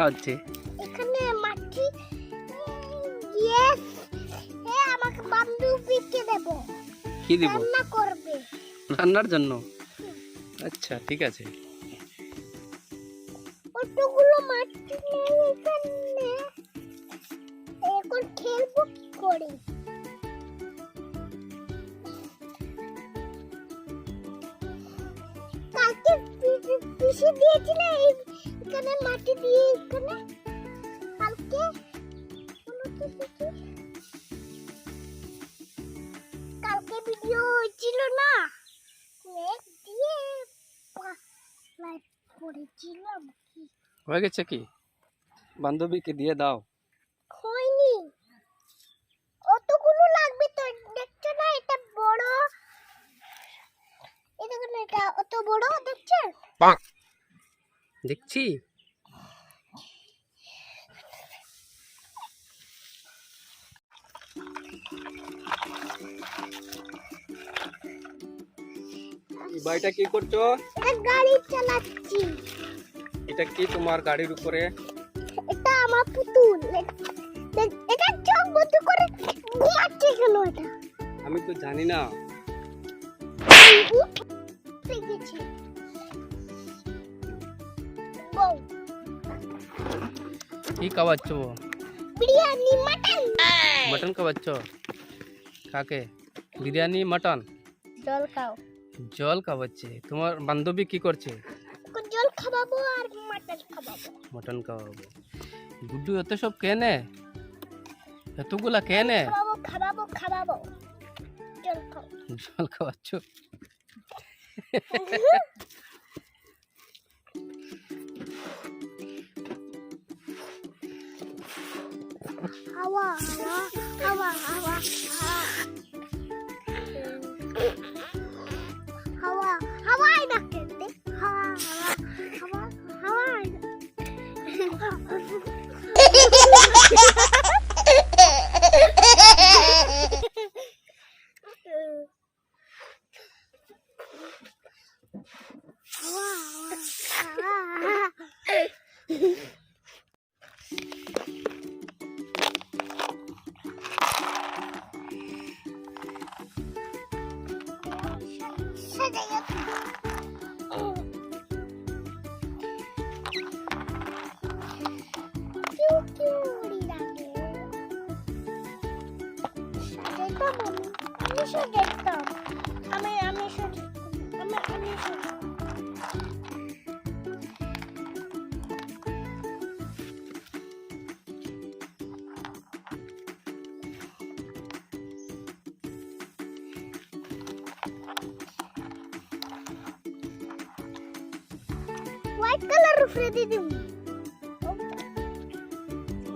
হচ্ছে? এখানে মাটি ইয়েস আমাকে বান্ধবীকে দেব। কি দিব? রান্না করবে রান্নার জন্য। আচ্ছা ঠিক আছে। কতগুলো মাটি নেই এখানে, এখন খেলবো কি করে? কালকে পিসি দিয়েছিল এখানে মাটি দিয়ে এখানে কালকে কালকে ভিডিও হয়েছিল না, মেঘ দিয়ে লাইট পড়েছিলাম। হয়ে গেছে কি? বান্ধবীকে দিয়ে দাও। হয়নি, অতগুলো লাগবে তো, দেখছো না এটা বড়, এটা কেন এটা অত বড় দেখছেন? দেখছি। ভাইটা কি করছো? এটা গাড়ি চালাচ্ছি। এটা কি তোমার গাড়ির উপরে? এটা আমার পুতুল। এটা চোখ বন্ধ করে ঘুমাচ্ছে কেন এটা? আমি তো জানি না। পেয়েছি। বউ কি খাওয়াচ্ছ? বিরিয়ানি মটন। মটন খাওয়াচ্ছ কাকে? বিরিয়ানি মটন? জল খাও। জল খাওয়াচ্ছে। তোমার বান্ধবী কি করছে? জল খাওয়াবো আর মটন খাওয়াবো। মটন খাওয়াবো। গুড্ডু এত সব কেনে? এতগুলা কেনে? খাওয়াবো জল খাও। জল খাওয়াচ্ছ? হাওয়া হাওয়া হাওয়া হাওয়া হাওয়া ডাকে দে। হাওয়া হাওয়া হাওয়া হোয়াইট কালার উপরে দিয়ে দিব।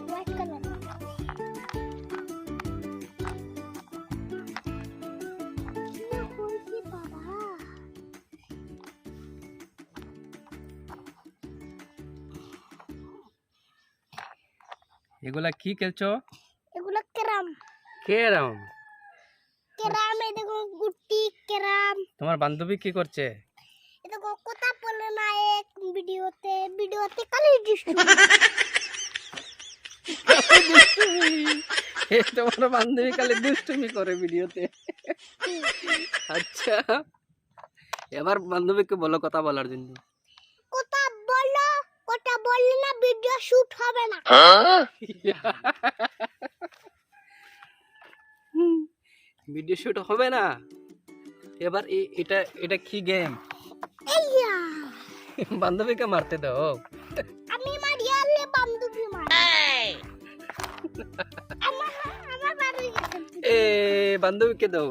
হোয়াইট কালার এগুলা কি খেলছো? এগুলো ক্যারাম। ক্যারাম? ক্যারাম এই দেখো গুটি ক্যারাম। তোমার বান্ধবী কি করছে? এই দেখো কথা বলে না এক ভিডিওতে খালি দুষ্টু। তোমার বান্ধবী খালি দুষ্টুমি করে ভিডিওতে। আচ্ছা এবার বান্ধবীকে বলো কথা বলার জন্য। কথা বললে না ভিডিও শুট হবে না। ভিডিও শুট হবে না। এবার এটা কি গেম? এইয়া বান্ধবীকে মারতে দাও। আমি মারিয়ালে বান্ধবী মারে। আমার বাড়ি গেছে। বান্ধবীকে দাও।